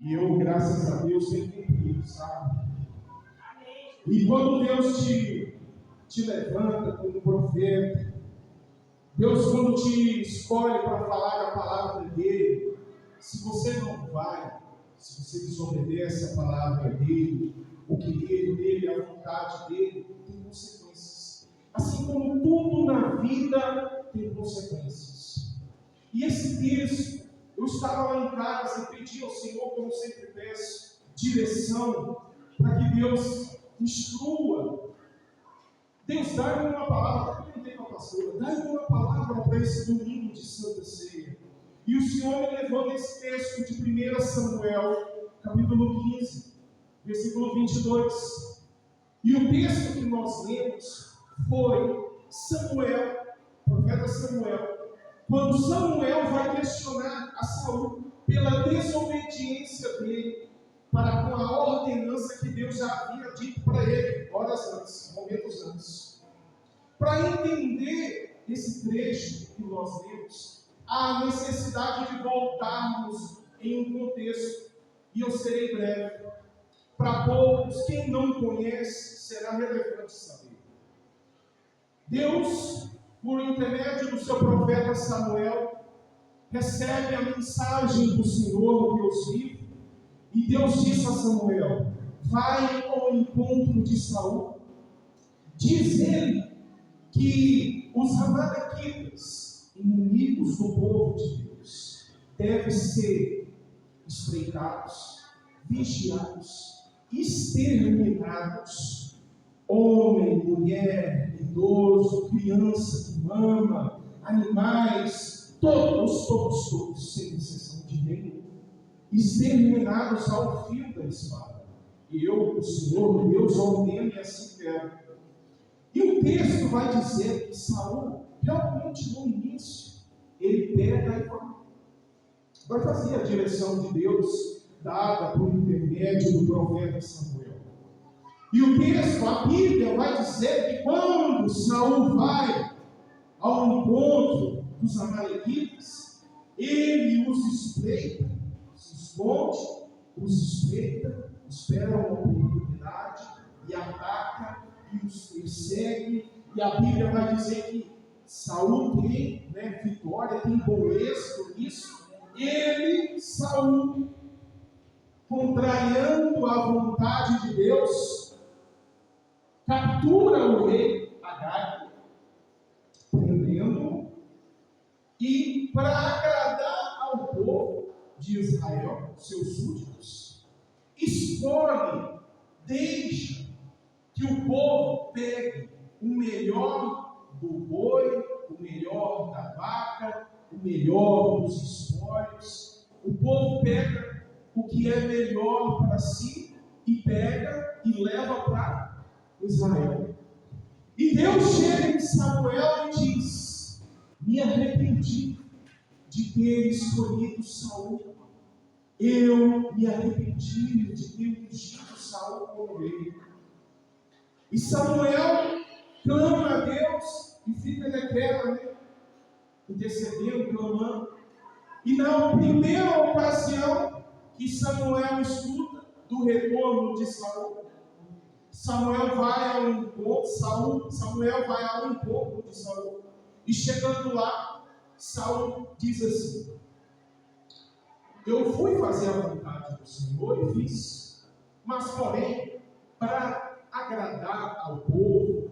E eu, graças a Deus, tenho cumprido, sabe? E quando Deus te levanta como profeta, Deus, quando te escolhe para falar a palavra dele, se você não vai, se você desobedece a palavra dele, o querer dele, a vontade dele, tem consequências. Assim como tudo na vida tem consequências. E esse texto, eu estava lá em casa e pedi ao Senhor, como sempre peço, direção, para que Deus instrua. Deus, dá-me uma palavra, até perguntei para a pastora, dá-me uma palavra para esse domingo de Santa Ceia. E o Senhor me levou nesse texto de 1 Samuel, capítulo 15, versículo 22. E o texto que nós lemos foi Samuel, profeta Samuel, quando Samuel vai questionar a Saul pela desobediência dele para com a ordenança que Deus já havia dito para ele, horas antes, momentos antes. Para entender esse trecho que nós lemos, há necessidade de voltarmos em um contexto, e eu serei breve. Para poucos, quem não conhece, será relevante saber. Deus, por intermédio do seu profeta Samuel, recebe a mensagem do Senhor, Deus vivo, e Deus disse a Samuel: vai ao encontro de Saul. Diz ele que os amalequitas, inimigos do povo de Deus, devem ser espreitados, vigiados, exterminados. Homem, mulher, idoso, criança que mama, animais, todos, sem exceção de nenhum, exterminados ao fio da espada. E eu, o Senhor, Deus, ordeno e assim quero. E o texto vai dizer que Saul, realmente no início, ele pega e vai fazer a direção de Deus, dada por intermédio do profeta Samuel. E o texto, a Bíblia vai dizer que quando Saul vai ao encontro dos amalequitas, ele os espreita, se esconde, os espreita, espera uma oportunidade e ataca e os persegue. E a Bíblia vai dizer que Saul tem vitória, tem bom êxito nisso. Ele, Saul, contrariando a vontade de Deus, captura o rei Agag, prendendo-o, e para agradar ao povo de Israel, seus súditos, escolhe, deixa que o povo pegue o melhor do boi, o melhor da vaca, o melhor dos espólios. O povo pega o que é melhor para si e pega e leva para Israel. E Deus chega em Samuel e diz: me arrependi de ter escolhido Saul. Eu me arrependi de ter ungido Saul como rei. E Samuel clama a Deus e fica naquela, intercedendo, clamando. E na primeira ocasião que Samuel escuta do retorno de Saul, Samuel vai ao encontro de Saul. E chegando lá, Saul diz assim: eu fui fazer a vontade do Senhor e fiz, mas porém, para agradar ao povo,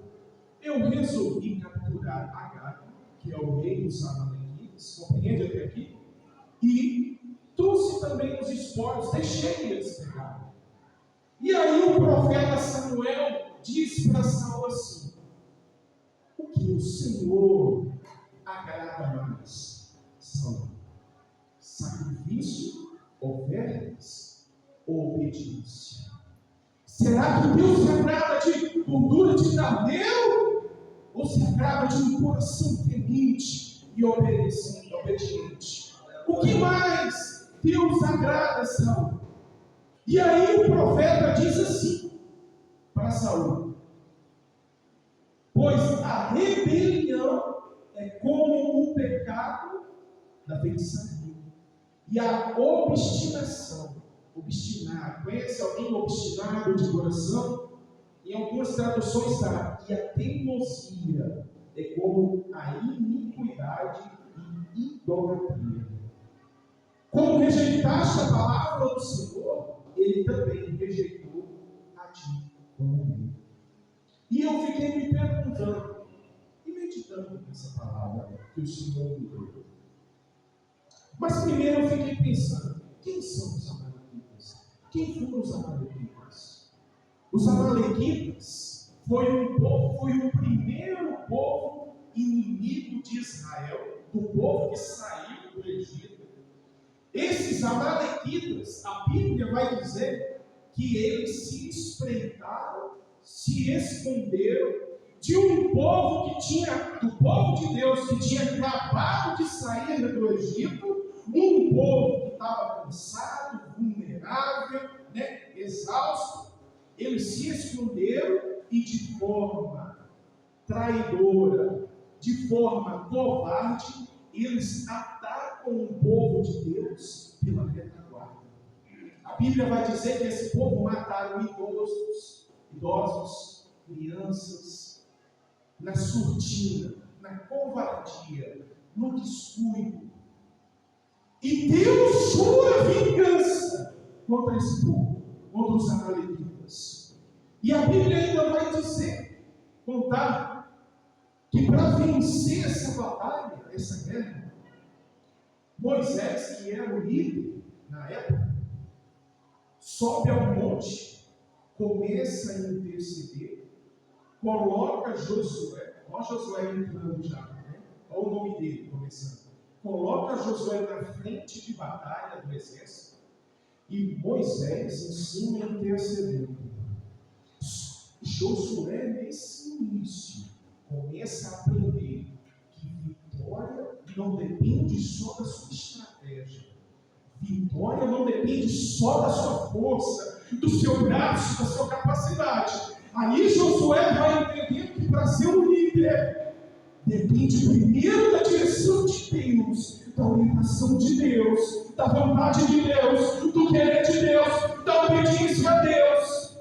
eu resolvi capturar Agag, que é o rei dos amalequitas, compreende até aqui? E trouxe também os espólios, deixei eles pegar. E aí o profeta Samuel diz para Saul assim: o que o Senhor agrada mais, Saul? Sacrifício, ofertas ou obediência? Será que Deus se agrada de gordura de carneiro? Ou se agrada de um coração temente e obediente? O que mais Deus agrada, Saul? E aí o profeta diz assim para Saul: pois a rebelião é como o pecado da feitiçaria, e a obstinação obstinado. Conhece alguém obstinado de coração? Em algumas traduções está, e a teimosia é como a iniquidade e idolatria. Como rejeitaste a palavra do Senhor, ele também rejeitou a ti como rei. E eu fiquei me perguntando e meditando nessa palavra que o Senhor me deu. Mas primeiro eu fiquei pensando, quem são os amalequitas? Quem foram os amalequitas? Os amalequitas foi o primeiro povo inimigo de Israel, do povo que saiu do Egito. Esses amalequitas, a Bíblia vai dizer que eles se espreitaram, se esconderam de um povo do povo de Deus que tinha acabado de sair do Egito, um povo que estava cansado, vulnerável, exausto. Eles se esconderam e de forma traidora, de forma covarde, eles atacam o povo de Deus pela retaguarda. A Bíblia vai dizer que esse povo mataram idosos, crianças, na surdina, na covardia, no descuido. E Deus jura vingança contra esse povo, contra os amalequitas. E a Bíblia ainda vai contar, que para vencer essa batalha, essa guerra, Moisés, que era o líder na época, sobe ao monte, começa a interceder, coloca Josué, olha Josué entrando já, olha o nome dele começando, coloca Josué na frente de batalha do exército, e Moisés ensina a interceder. Josué, nesse início, começa a aprender que vitória não depende só da sua estratégia. Vitória não depende só da sua força, do seu braço, da sua capacidade. Aí Josué vai entender que para ser um líder, depende primeiro da direção de Deus, da orientação de Deus, da vontade de Deus, do querer de Deus, da obediência a Deus.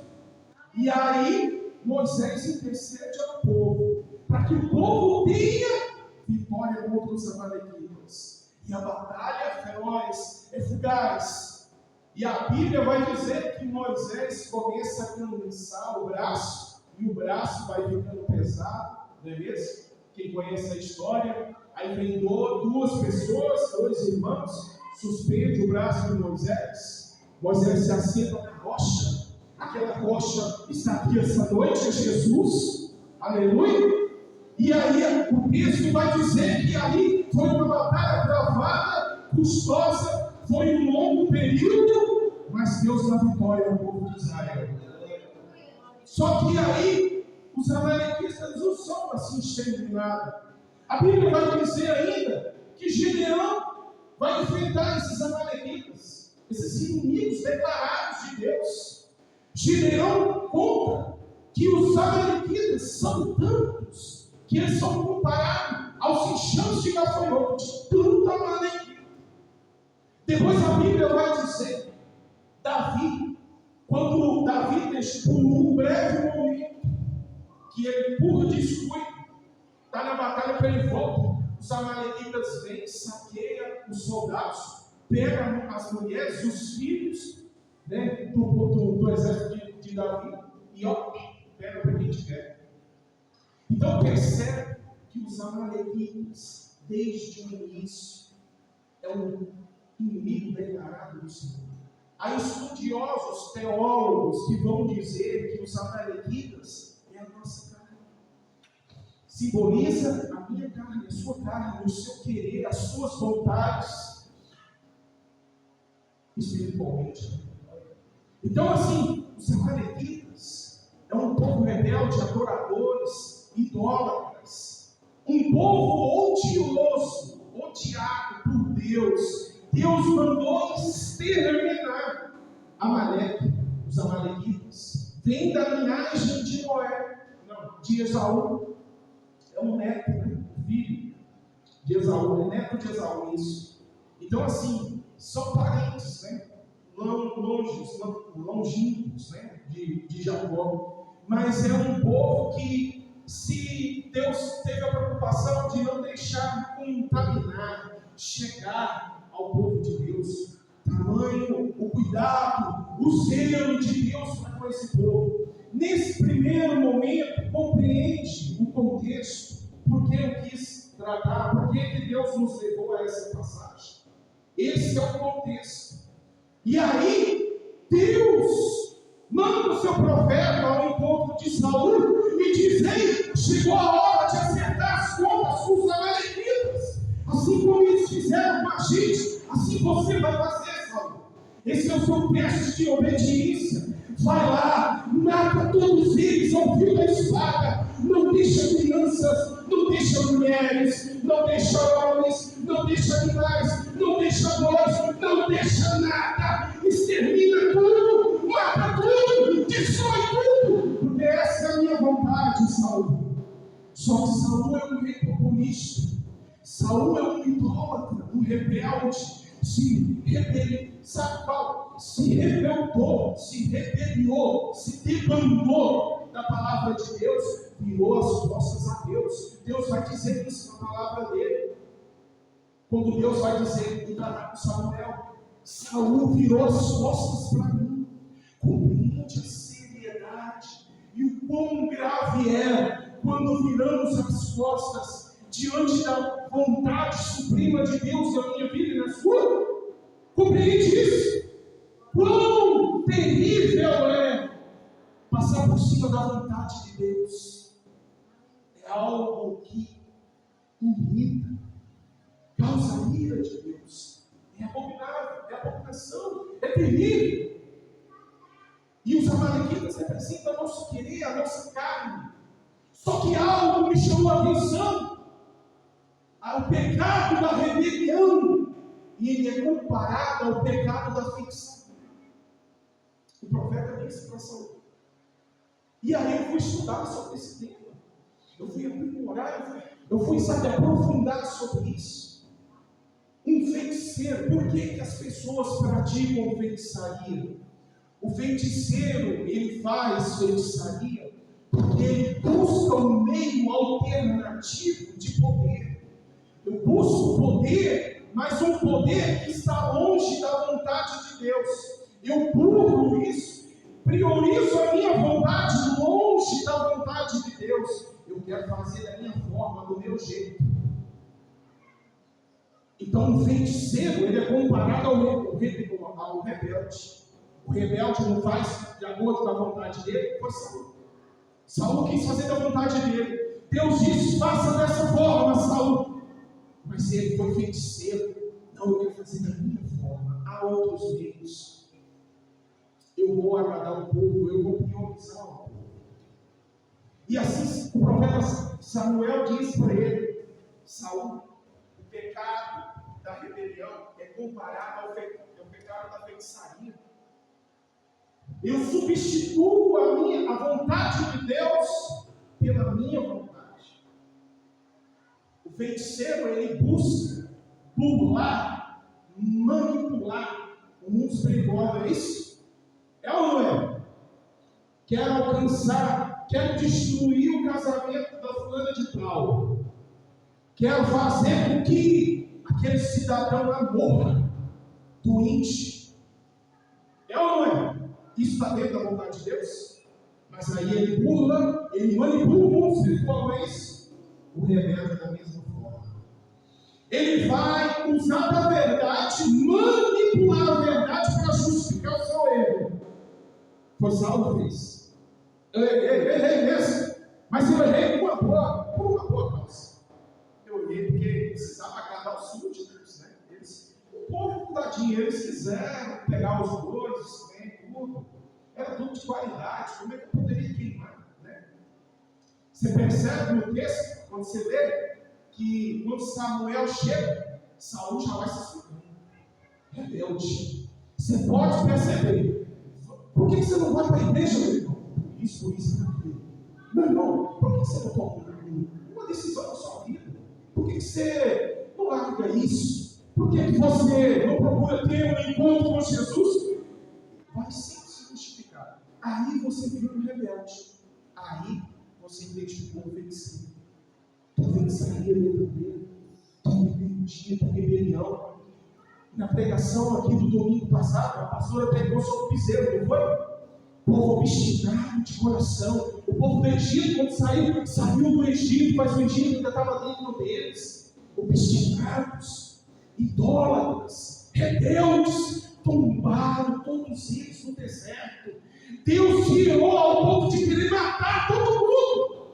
E aí Moisés intercede ao povo, para que o povo tenha vitória contra os amalequitas. E a batalha é feroz, é fugaz. E a Bíblia vai dizer que Moisés começa a cansar o braço, e o braço vai ficando pesado, não é mesmo? Quem conhece a história, aí vem duas pessoas, dois irmãos, suspende o braço de Moisés. Moisés se assenta na rocha. Aquela rocha está aqui essa noite, é Jesus, aleluia. E aí o texto vai dizer que ali foi uma batalha travada, custosa, foi um longo período, mas Deus dá vitória ao povo de Israel. Só que aí os amalequitas não são assim exterminados. A Bíblia vai dizer ainda que Gideão vai enfrentar esses amalequitas, esses inimigos declarados de Deus. Gideão conta que os amalequitas são tantos que eles são comparados aos enxames de gafanhoto, de tanto amalequita. Depois a Bíblia vai dizer, quando Davi, por um breve momento, que ele por descuido, está na batalha para ele volta, os amalequitas vêm, saqueiam os soldados, pegam as mulheres, os filhos, do exército de Davi, e pega para quem tiver. Então percebe que os amalequitas, desde o início, é um inimigo declarado do Senhor. Há estudiosos, teólogos, que vão dizer que os amalequitas é a nossa carne. Simboliza a minha carne, a sua carne, o seu querer, as suas vontades, espiritualmente. Então, assim, os amalequitas é um povo rebelde, adoradores, idólatras, um povo odioso, odiado por Deus. Deus mandou exterminar os amalequitas. Vem da linhagem de de Esaú. É um neto, filho de Esaú, é neto de Esaú, isso. Então, assim, são parentes, longínquos, né, de Jacó, mas é um povo que, se Deus teve a preocupação de não deixar contaminar, chegar ao povo de Deus, tamanho o cuidado, o zelo de Deus para com esse povo. Nesse primeiro momento, compreende o contexto, porque eu quis tratar, porque que Deus nos levou a essa passagem. Esse é o contexto. E aí, Deus manda o seu profeta ao encontro de Saul e diz: ei, chegou a hora de acertar as contas com os amalequitas. Assim como eles fizeram com a gente, assim você vai fazer, Saul. Esse é o seu teste de obediência. Vai lá, mata todos eles ao fio da espada. Não deixa crianças, não deixa mulheres, não deixa homens, não deixa animais, não deixa bois, não deixa nada. Extermina tudo, mata tudo, destrói tudo. Porque essa é a minha vontade, Saul. Só que Saul é um rei populista. Saul é um idólatra, um rebelde. Sabe qual? Se rebelou, se rebeliou, se debandou da palavra de Deus, virou as costas a Deus. Deus vai dizer isso na palavra dele. Quando Deus vai dizer e tratar com Samuel: Saul virou as costas para mim. Compreende a seriedade e o quão grave é quando viramos as costas diante da vontade suprema de Deus na minha vida e na sua? Compreende isso? Quão terrível é passar por cima da vontade de Deus. É algo que irrita, causa ira de Deus. É abominável, é abominação, é terrível. E os amalequitas representam o nosso querer, a nossa carne. Só que algo me chamou a atenção: ao pecado da rebelião. E ele é comparado ao pecado da feitiçaria. O profeta disse para Saul. E aí eu fui estudar sobre esse tema. Eu fui aprimorar, eu fui aprofundar sobre isso. Um feiticeiro, por que as pessoas praticam feitiçaria? O feiticeiro, ele faz feitiçaria porque ele busca um meio alternativo de poder. Eu busco poder, mas um poder que está longe da vontade de Deus. Eu burlo isso, priorizo a minha vontade longe da vontade de Deus. Eu quero fazer da minha forma, do meu jeito. Então o feiticeiro, ele é comparado ao rebelde. O rebelde não faz de acordo com a vontade dele, foi Saul. Saul quis fazer da vontade dele. Deus disse: faça dessa forma, Saul. Mas ele foi feiticeiro. Não, eu quero fazer da minha forma. Há outros meios. Eu vou agradar o povo, eu vou priorizar o povo. E assim o profeta Samuel diz para ele: Saul, o pecado da rebelião é comparado ao pecado da feitiçaria. Eu substituo a vontade de Deus pela minha vontade. O feiticeiro, ele busca burlar, manipular o mundo espiritual, não é isso? É ou não é? Quer alcançar, quer destruir o casamento da fulana de tal. Quer fazer com que aquele cidadão morra, doente. É ou não é? Isso está dentro da vontade de Deus? Mas aí ele burla, ele manipula o mundo espiritual, não é isso? O rebelde da mesma forma. Ele vai usar da verdade, manipular a verdade para justificar o seu erro. Foi Saul que fez. Eu errei mesmo, mas eu errei por uma boa causa. Eu errei porque precisava agradar os súditos, né? O povo não dá dinheiro, eles quiseram pegar os bois, né? Tudo. Era tudo de qualidade, como é que eu poderia queimar, né? Você percebe no texto, quando você lê, que quando Samuel chega, Saul já vai se assustando. Rebelde. Você pode perceber. Por que você não vai para a igreja, meu irmão? Por isso, aquilo. Meu irmão, por que você não toma uma decisão na sua vida? Por que você não larga isso? Por que você não procura ter um encontro com Jesus? vai sempre se justificar. Aí você virou um rebelde. Aí você identificou o vencido. Tu venceria dentro dele. Tu rebeldia, tu rebelião. Na pregação aqui do domingo passado, a pastora pregou sobre o piseiro, não foi? O povo obstinado de coração. O povo do Egito, quando saiu do Egito, mas o Egito ainda estava dentro deles. Obstinados, idólatras, rebeldes, tombaram todos eles no deserto. Deus tirou ao ponto de querer matar todo mundo.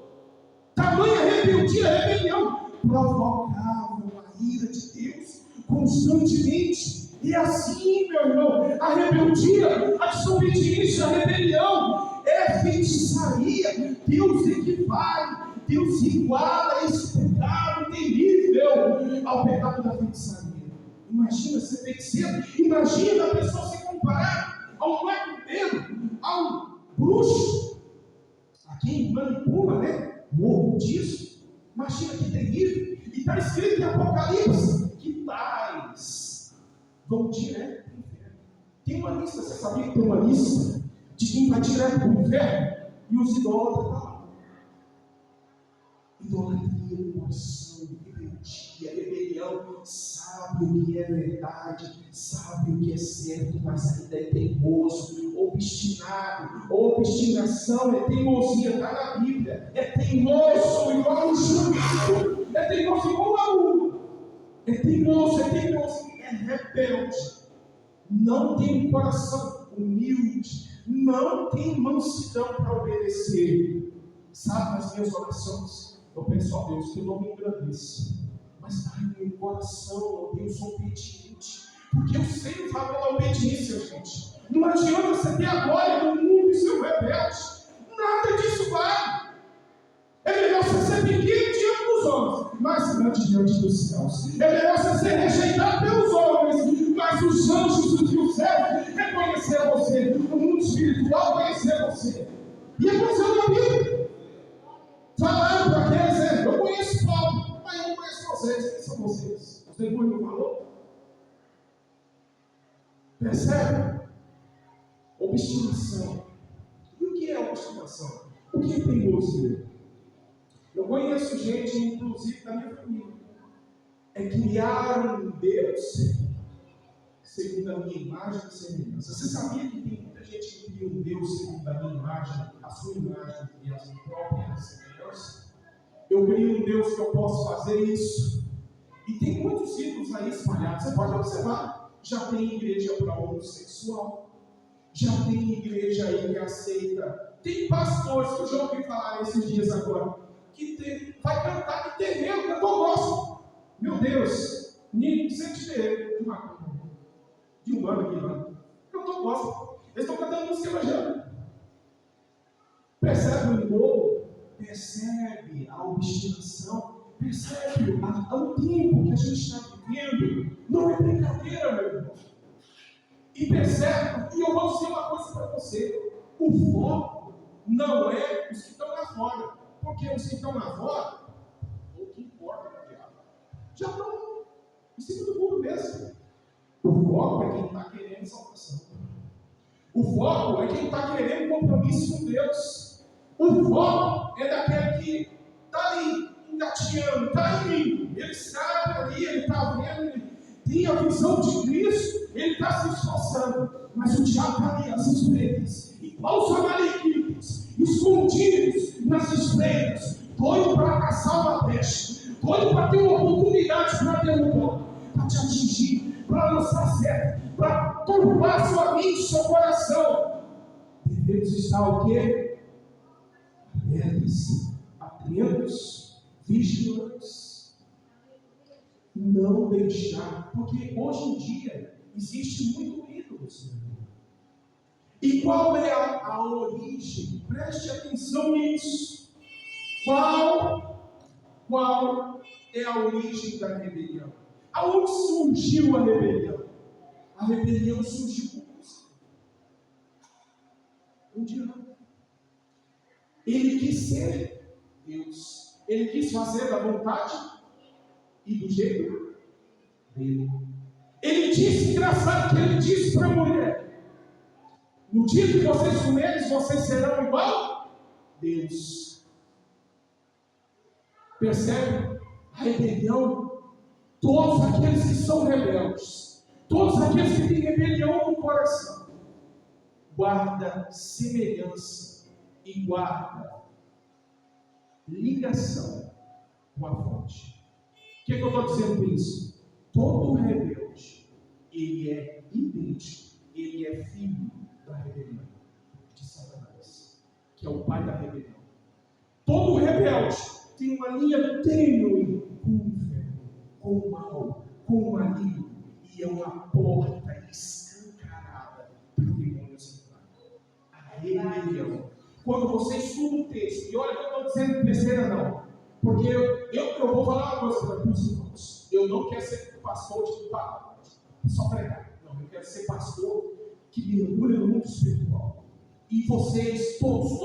Tamanha rebeldia, rebelião, provocavam a ira de Deus constantemente. E assim, meu irmão, a rebeldia, a desobediência, a rebelião é feitiçaria. Deus equivale, Deus iguala esse pecado terrível ao pecado da feitiçaria. Imagina ser feiticeiro, imagina a pessoa se comparar a um macumbeiro, a um bruxo, a quem manipula, né? O ocultismo. Imagina que terrível. E está escrito em Apocalipse que tais vão direto para o inferno. Tem uma lista, você sabia que tem uma lista de quem vai direto para o inferno? E os idólatras estão lá. Idolatria no coração, rebeldia, rebelião, sabe o que é verdade, sabe o que é certo, mas ainda é teimoso, obstinado. Obstinação é teimosia, está na Bíblia. É teimoso igual um jumento, é teimoso igual uma mula. É teimoso, é rebelde. Não tem um coração humilde, não tem mansidão para obedecer. Sabe, nas minhas orações, eu peço a Deus que eu não me engrandeça, mas dá no meu coração, eu sou obediente, porque eu sei o valor da obediência, gente. Não adianta você ter a glória do mundo e ser rebelde, nada disso vale. É melhor você ser pequeno diante dos homens, mas grande diante dos céus. É melhor você ser rejeitado pelos homens, mas os anjos do céu reconhecer você, o mundo espiritual conhecer você. E aconteceu na Bíblia. Falaram para aqueles, eu conheço Paulo, mas eu não conheço vocês. Quem são vocês? Os demônios não falou? Percebe? Obstinação. E o que é obstinação? O que é teimosia? Eu conheço gente, inclusive da minha família, é criar um Deus segundo a minha imagem e semelhança. Você sabia que tem muita gente que cria um Deus segundo a minha imagem, a sua imagem e a sua própria semelhança? Eu crio um Deus que eu posso fazer isso. E tem muitos ídolos aí espalhados. Você pode observar. Já tem igreja para homossexual. Já tem igreja aí que aceita. Tem pastores que eu já ouvi falar esses dias agora, que vai cantar de terreiro, cantor gospel. Meu Deus, nem sente de uma de um ano aqui, não. Cantor gospel. Eles estão cantando música evangélica. Percebe o engodo? Percebe a obstinação? Percebe o tempo que a gente está vivendo? Não é brincadeira, meu irmão. E percebe, e eu vou dizer uma coisa para você: o foco não é os que estão lá fora, porque os que estão lá fora, o que importa é o diabo, já estão em cima do muro mesmo. O foco é quem está querendo salvação. O foco é quem está querendo compromisso com Deus. O foco é daquele que está ali, engateando, está indo. Ele sabe ali, ele está vendo, ele tem a visão de Cristo, ele está se esforçando. Mas o diabo está ali, às espreitas, igual os amalequitas, escondidos nas espreitas, doido para caçar uma brecha, doido para ter uma oportunidade para derrubar, para te atingir, para lançar certo, para turbar sua mente, seu coração. Devemos estar o quê? Atentos, vigilantes, não deixar, porque hoje em dia existe muito ídolo, Senhor. E qual é a origem? Preste atenção nisso. Qual é a origem da rebelião? Aonde surgiu a rebelião? A rebelião surgiu com você. Um dia ele quis ser Deus. Ele quis fazer da vontade e do jeito dele. Ele disse, engraçado que ele disse para a mulher: No dia que vocês comerem, vocês serão igual Deus. Percebe? A rebelião, todos aqueles que são rebeldes, todos aqueles que têm rebelião no coração, guarda semelhança e guarda ligação com a fonte. O que eu estou dizendo com isso? Todo rebelde, ele é idêntico, ele é filho da rebelião de Satanás, que é o pai da rebelião. Todo rebelde tem uma linha tênue com o inferno, com o mal, com o maligno, e é uma porta escancarada para o demônio entrar. A rebelião. Quando você estuda o texto, e olha que eu estou dizendo besteira não, porque eu vou falar uma coisa para os irmãos. Eu não quero ser pastor de palavra, só pregar. Não, eu quero ser pastor que mergulha no mundo espiritual. E vocês, todos.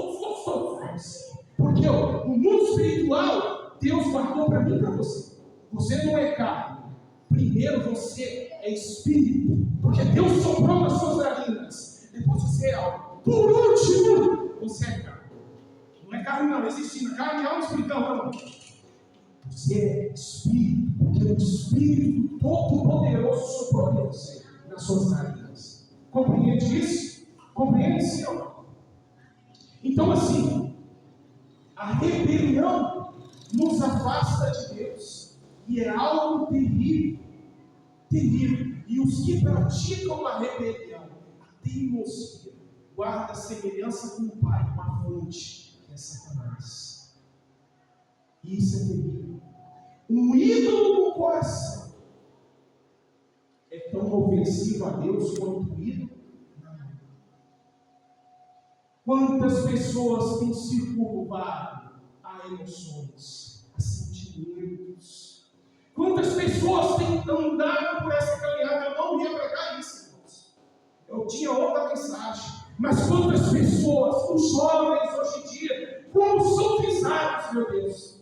Porque o mundo espiritual, Deus guardou para mim e para você. Você não é carne. Primeiro você é espírito. Porque Deus soprou nas suas narinas. Depois você é alma. Por último, você é carne. Não é carne não, existe na carne, alma espiritual não. Você é espírito. Porque o Espírito Todo-Poderoso soprou em você, nas suas narinas. Compreende isso? Compreende, Senhor? Então assim, a rebelião nos afasta de Deus. E é algo terrível. Terrível. E os que praticam a rebelião, a teimosia, guarda semelhança com o Pai, com a fonte, que é Satanás. Isso é terrível. Um ídolo no coração é tão ofensivo a Deus quanto o ídolo. Quantas pessoas têm se curvado a emoções, a sentimentos? Quantas pessoas têm andado por essa caminhada? Eu não ia pregar isso, irmãos. Eu tinha outra mensagem. Mas quantas pessoas, os jovens hoje em dia, como são visados, meu Deus?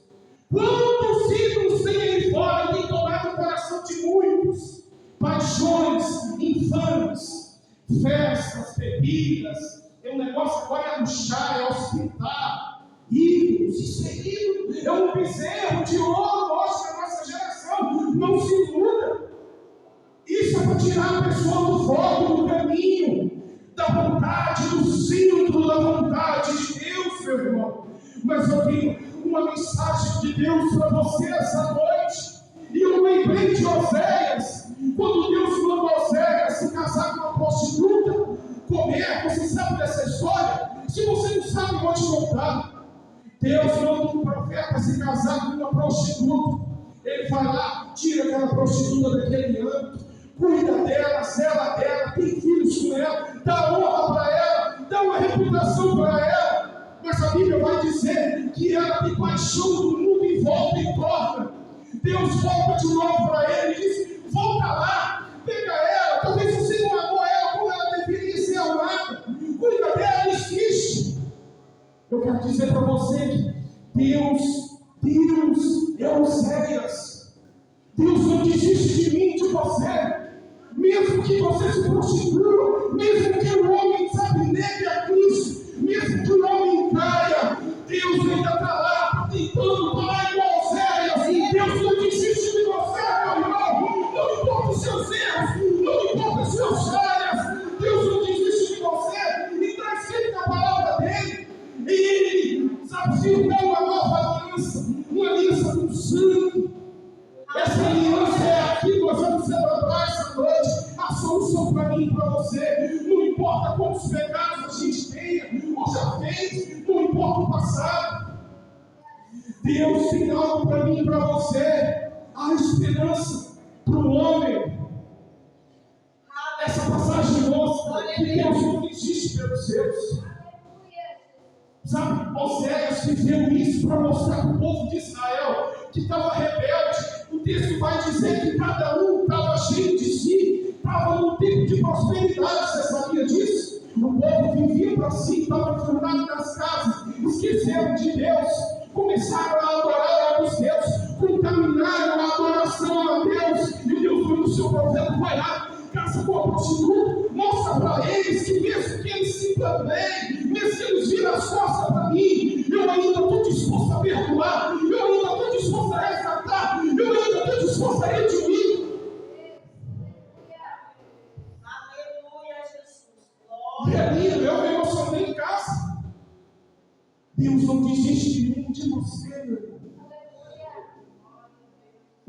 Quantos ídolos tem aí fora e tem tomado o coração de muitos? Paixões infames, festas, bebidas. É um negócio agora é no chá, é hospital. Ídolos, isso é ídolo. É um bezerro de ouro hoje na nossa geração. Não se iluda. Isso é para tirar a pessoa do foco, do caminho, da vontade, do centro da vontade de Deus, meu irmão. Mas eu tenho uma mensagem de Deus para você essa noite. E eu lembrei de Oséias, quando Deus mandou Oséias se casar com uma prostituta. Você sabe dessa história? Se você não sabe, eu vou te contar. Deus manda um profeta se casar com uma prostituta. Ele vai lá, tira aquela prostituta daquele âmbito, cuida dela, zela dela, tem filhos com ela, dá honra para ela, dá uma reputação para ela. Mas a Bíblia vai dizer que ela tem paixão do mundo em volta e torna. Deus volta de novo para ele e diz: volta lá, pega ela. Talvez você não amou ela como ela deveria ser amada. Cuida dela, existe. Eu quero dizer para você que Deus é Oséias. Deus não desiste de mim, de você. Mesmo que você se prostitua, mesmo que o homem, negue a Cristo, mesmo que o homem caia, Deus ainda está lá, tentando parar igual Oséias. Deus não desiste de você, meu irmão. Não importa os seus erros, não importa as suas falhas. Deus não desiste de você. E está escrito na palavra dele. E ele, firmou uma nova aliança, uma aliança com sangue. Essa aliança é aqui que nós vamos celebrar essa noite. A solução para mim e para você. Não importa quantos pecados a gente tenha ou já fez, não importa o passado. Deus tem algo para mim e para você. Há esperança para o homem. Essa passagem mostra que Deus não desiste pelos seus. Sabe, Oséias viveu isso para mostrar para o povo de Israel que estava rebelde. O texto vai dizer que cada um estava cheio de si, estava num tempo de prosperidade. Você sabia disso? O povo vivia para si, estava enfurnado nas casas, esqueceram de Deus, começaram a adorar a outros deuses, contaminaram a adoração a Deus. E Deus foi no seu profeta: vai lá, casa com a prostituta, Mostra para eles que mesmo que eles se também, mesmo que eles viram as costas para mim, eu ainda estou disposto a perdoar, eu ainda estou disposto a resgatar, eu ainda estou disposto a redimir. Aleluia, Jesus. E aí eu me emocionei em casa. Deus não desiste de mim, de você, meu irmão.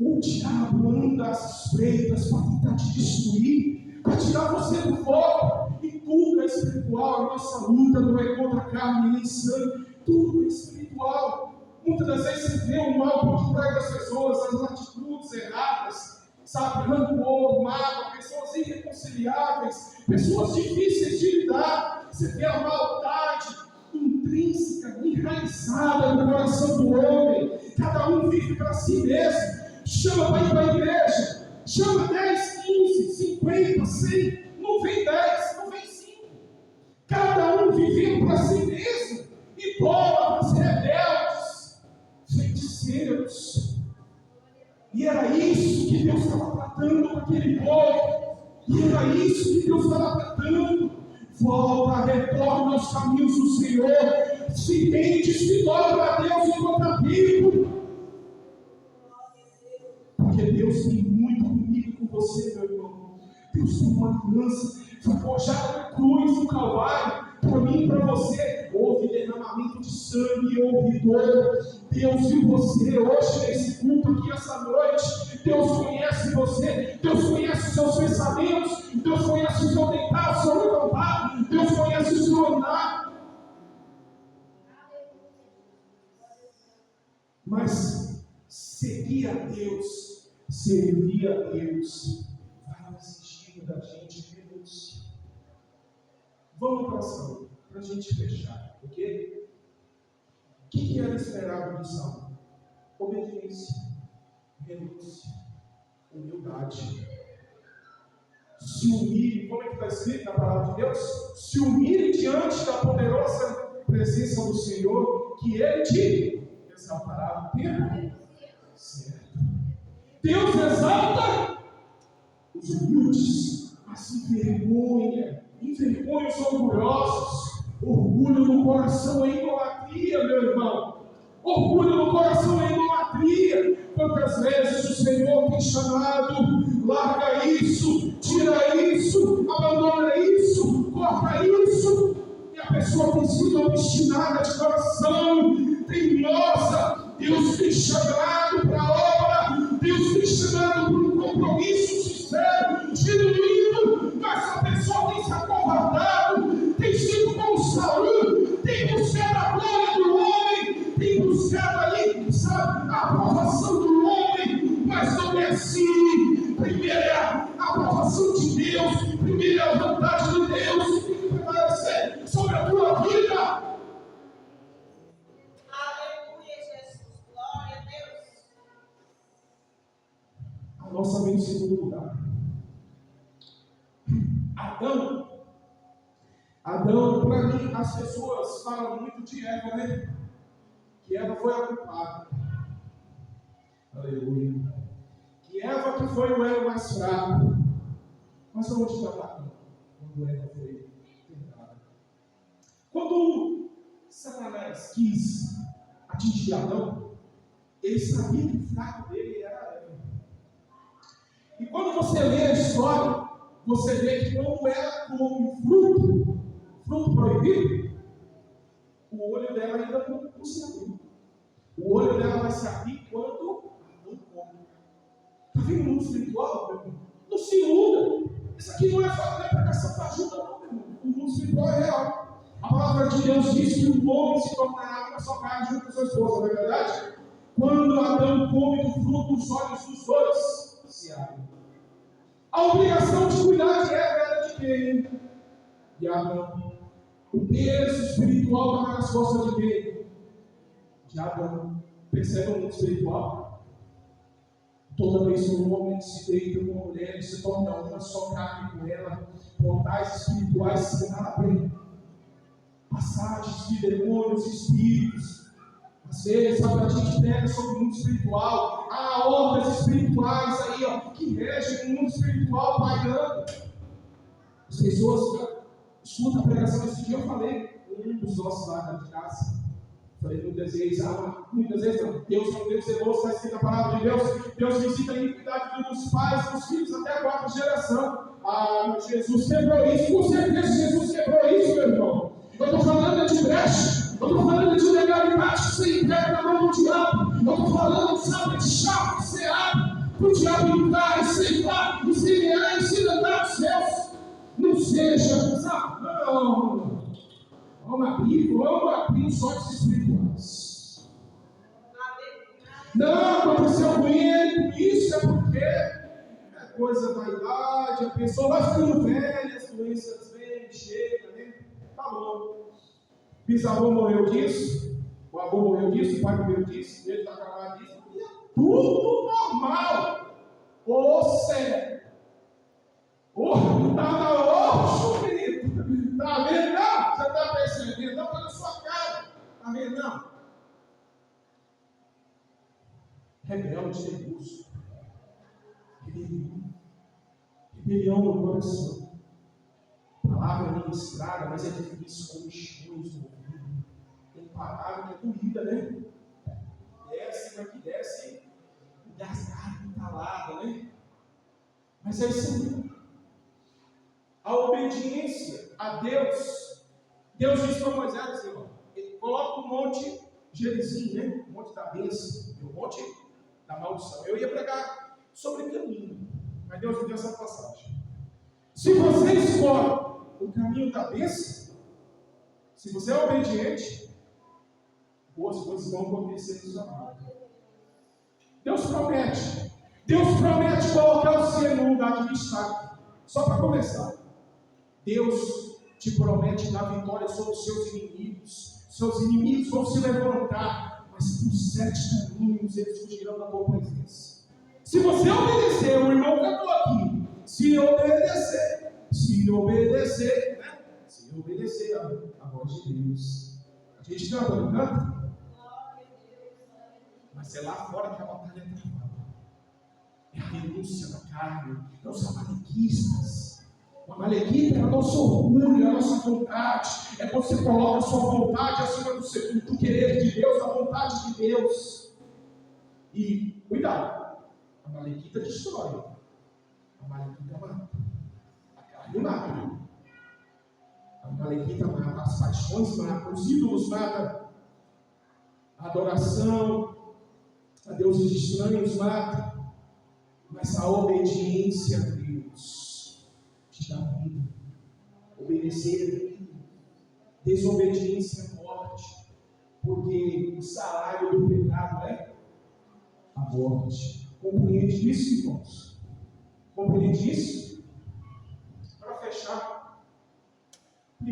O diabo anda às espreitas para tentar te destruir, para tirar você do foco. E tudo é espiritual. A nossa luta não é contra a carne nem sangue, tudo é espiritual. Muitas das vezes você vê o mal por detrás das pessoas, as atitudes erradas, sabe? Rancor, mágoa, pessoas irreconciliáveis, pessoas difíceis de lidar. Você vê a maldade intrínseca, enraizada no coração do homem. Cada um vive para si mesmo. Chama para ir para a igreja, chama 10, 15, 50, 100, não vem 10, não vem 5. Cada um vivendo para si mesmo, idólatras, rebeldes, feiticeiros. E era isso que Deus estava tratando com aquele povo, e era isso que Deus estava tratando. Volta, retorna aos caminhos do Senhor, se rende, se dobra a Deus enquanto é vivo. Porque Deus tem muito comigo com você, meu irmão. Deus tem uma aliança, foi forjada na cruz, no Calvário, para mim e para você. Houve derramamento de sangue, houve dor. Deus viu você hoje nesse culto aqui, essa noite. Deus conhece você, Deus conhece os seus pensamentos, Deus conhece o seu deitar, o seu levantar, Deus conhece o seu andar. Mas seguir a Deus, servir a Deus, vai exigir da gente renúncia. Vamos para Saul, para a gente fechar, ok? O que era esperado de Saul? Obediência, renúncia, humildade. Se humilhe, como é que está escrito na palavra de Deus? Se humilhe diante da poderosa presença do Senhor, que Ele te exaltará no tempo certo. Deus exalta os humildes, mas envergonha os orgulhosos. Orgulho no coração é idolatria, meu irmão. Orgulho no coração é idolatria. Quantas vezes o Senhor tem chamado, larga isso, tira isso, abandona isso, corta isso, e a pessoa tem sido obstinada de coração, teimosa. Deus tem chamado para a obra, Deus tem chamado para um compromisso sincero, genuíno, mas a pessoa tem se acovardado, tem sido como Saul, tem buscado a glória do homem, tem buscado ali, sabe, a aprovação do homem, mas não é assim. Primeiro é a aprovação de Deus, primeiro é a vontade de Deus, que tem que prevalecer sobre a tua vida. Nossa mente em segundo lugar. Adão, para mim, as pessoas falam muito de Eva, né? Que Eva foi a culpada. Aleluia. Que Eva que foi o elo mais fraco. Mas onde estava Adão quando Eva foi tentada? Quando Satanás quis atingir Adão, ele sabia que o fraco dele era Eva. E quando você lê a história, você vê que quando ela come fruto proibido, o olho dela ainda não se abriu. O olho dela vai se abrir quando não come. Está vendo o mundo espiritual, meu irmão? Não se iluda. Isso aqui não é pregação fajuta, não, meu irmão. O mundo espiritual é real. A palavra de Deus diz que o homem se tornará uma só carne junto com sua esposa, não é verdade? Quando Adão come do fruto, os olhos dos dois se abrem. A obrigação de cuidar de Eva era de quem? De Adão. O peso espiritual estava nas costas de quem? De Adão. Percebe o mundo espiritual? Toda vez que um homem se deita com uma mulher, ele se torna uma só carne com ela. Portais espirituais se abrem. Passagens de demônios e espíritos. Às vezes, sabe, a gente pega sobre o mundo espiritual. Há ordens espirituais aí, ó, que regem o mundo espiritual pairando. As pessoas escutam a pregação. Esse dia eu falei com um dos nossos lá de casa. Falei muitas vezes não. Deus é um Deus zeloso, está escrito na palavra de Deus. Deus visita a iniquidade dos pais, dos filhos, até a quarta geração. Mas Jesus quebrou isso. Com certeza Jesus quebrou isso, meu irmão. Eu estou falando de brecha. Eu estou falando de legalidade que você entrega na mão do diabo. Eu estou falando, sabe, de chave que você abre para o diabo entrar e ceifar, e semear e se levar dos céus. Não seja, sabe? Não. Vamos abrir os olhos espirituais. Não, aconteceu com ele, isso é porque é coisa da idade, a pessoa vai ficando velha, as doenças vêm, chegam, né? Tá bom. Bisavô morreu disso, o avô morreu disso, o pai morreu disso, ele está acabado disso, e é tudo normal. Ô céu! Ô, querido! Tá vendo? Não! Você está percebendo? Não, está na sua cara. Tá vendo? Não. Rebelde, teimoso. Rebelião no coração. Palavra ministrada, mas é difícil com mexões no ouvido. Tem palavra que é doída, né? Desce, mas que desce engasgada, entalada, né? Mas é isso aí. A obediência a Deus. Deus disse para Moisés assim, ó, ele coloca o monte Gerizim, né? O monte da bênção, o monte da maldição. Eu ia pregar sobre caminho, mas Deus me deu essa passagem. Se você escolhe o caminho da bênção, se você é obediente, boas coisas vão acontecer no seu lado. Deus promete colocar você no lugar de destaque. Só para começar, Deus te promete dar vitória sobre os seus inimigos. Seus inimigos vão se levantar, mas por 7 caminhos eles fugirão da tua presença. Se você obedecer, o irmão cantou aqui, se obedecer a voz de Deus. A gente canta, não canta? Mas é lá fora que a batalha é travada. É a renúncia da carne, é os amalequistas. O amalequita é o nosso orgulho, é a nossa vontade. É quando você coloca a sua vontade acima do querer de Deus, a vontade de Deus. E cuidado, a amalequita destrói. A amalequita mata. A carne mata. A amalequita mata, as paixões matam, os ídolos matam. A adoração a deuses estranhos mata. Mas a obediência a Deus te dá vida. Obedecer é vida. Desobediência é morte. Porque o salário do pecado é a morte. Compreende isso, irmãos? Compreende isso? Para fechar, os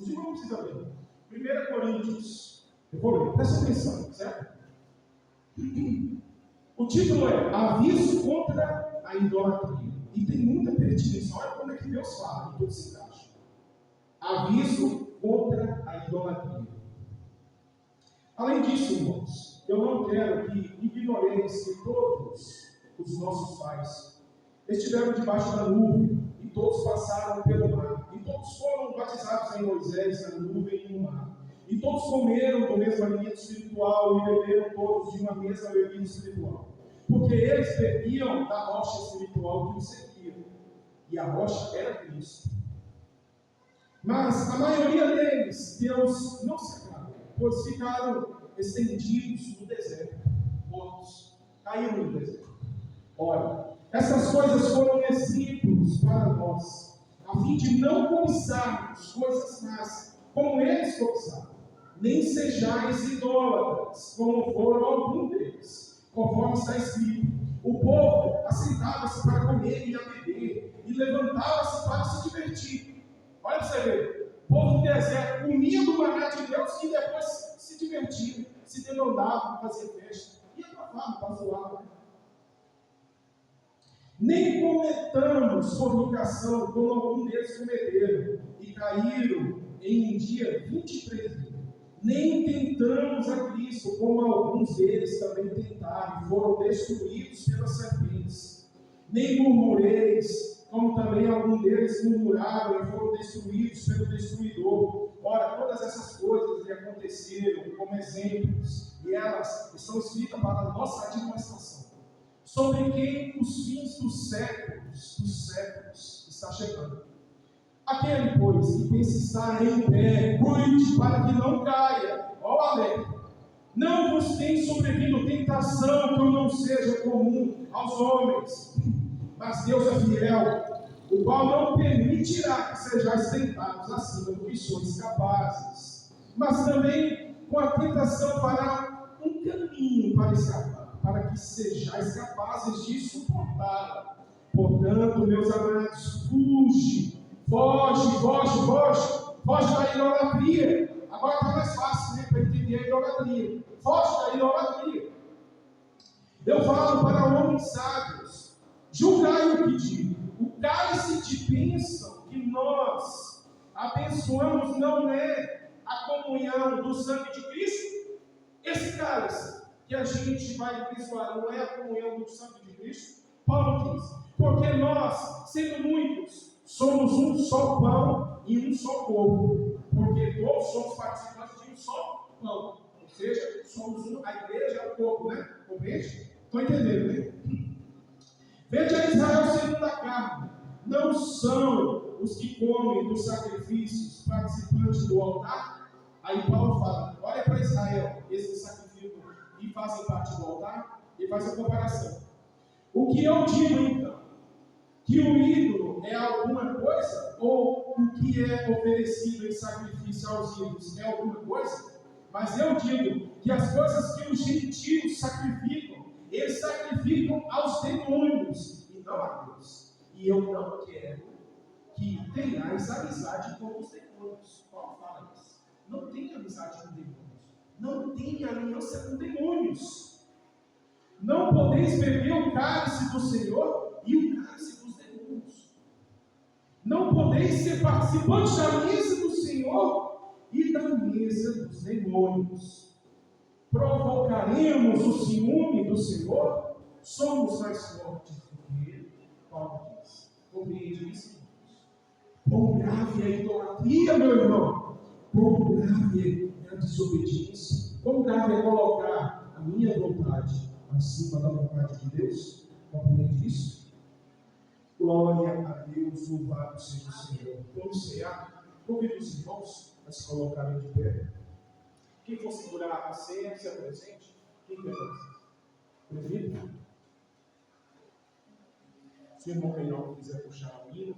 irmãos precisam ler. 1 Coríntios. Eu vou ler, presta atenção, certo? O título é Aviso contra a Idolatria. E tem muita pertinência. Olha como é que Deus fala, em tudo se encaixa. Aviso contra a idolatria. Além disso, irmãos, eu não quero que ignoreis que todos os nossos pais estiveram debaixo da nuvem, e todos passaram pelo mar, e todos foram batizados em Moisés, na nuvem e no mar. E todos comeram do mesmo alimento espiritual e beberam todos de uma mesma bebida espiritual. Porque eles bebiam da rocha espiritual que os seguia. E a rocha era Cristo. Mas a maioria deles, Deus não se acaba, pois ficaram estendidos no deserto, mortos, caíram no deserto. Ora, essas coisas foram exemplos para nós, a fim de não cobiçarmos coisas más, como eles cobiçaram. Nem sejais idólatras, como foram alguns deles, conforme está escrito. O povo assentava-se para comer e a beber, e levantava-se para se divertir. Olha para você ver, o povo do deserto comia do maná de Deus e depois se divertia, se demandava, fazia festa, ia para farra, para zoar. Nem cometamos fornicação, como alguns deles cometeram, e caíram em um dia 23 mil. Nem tentamos a Cristo, como alguns deles também tentaram, e foram destruídos pelas serpentes. Nem murmureis, como também alguns deles murmuraram e foram destruídos pelo destruidor. Ora, todas essas coisas lhe aconteceram como exemplos, e elas estão escritas para a nossa admoestação, sobre quem os fins dos séculos está chegando. Aquele, pois, que pensa estar em pé, cuide para que não caia. Ó o alerta. Não vos tem sobrevindo tentação que não seja comum aos homens, mas Deus é fiel, o qual não permitirá que sejais tentados acima do que sois capazes, mas também com a tentação fará um caminho para escapar, para que sejais capazes de suportá-la. Portanto, meus amados, foge da idolatria. Agora está mais fácil, né, para entender a idolatria. Foge da idolatria. Eu falo para homens sábios, julgai o que digo. O cálice de bênção que nós abençoamos não é a comunhão do sangue de Cristo? Esse cálice que a gente vai abençoar não é a comunhão do sangue de Cristo? Paulo diz, porque nós, sendo muitos, somos um só pão e um só corpo, porque todos somos participantes de um só pão, ou seja, somos a igreja é o corpo, né? Compreende? Estou entendendo, né? Vede a Israel segundo a carne, não são os que comem dos sacrifícios participantes do altar? Aí Paulo fala, olha para Israel, esses sacrifícios e fazem parte do altar, e faz a comparação. O que eu digo então? Que o ídolo é alguma coisa? Ou o que é oferecido em sacrifício aos ídolos é alguma coisa? Mas eu digo que as coisas que os gentios sacrificam, eles sacrificam aos demônios e não a Deus. E eu não quero que tenhais amizade com os demônios. Paulo fala isso. Não tenha amizade com demônios. Não tenha aliança com demônios. Não podeis beber o cálice do Senhor e o cálice dos demônios. Não podeis ser participantes da mesa do Senhor e da mesa dos demônios. Provocaremos o ciúme do Senhor? Somos mais fortes do que Ele? Paulo diz. Compreende isso? Quão grave é a idolatria, meu irmão? Quão grave é a desobediência? Quão grave é colocar a minha vontade acima da vontade de Deus? Compreende isso? Glória a Deus, louvado seja o Senhor. Vamos cear. Convido os irmãos a se colocarem de pé. Quem for segurar a ceia, se apresente. Quem quer fazer? Prefiro? Se o irmão Reinaldo quiser puxar o hino.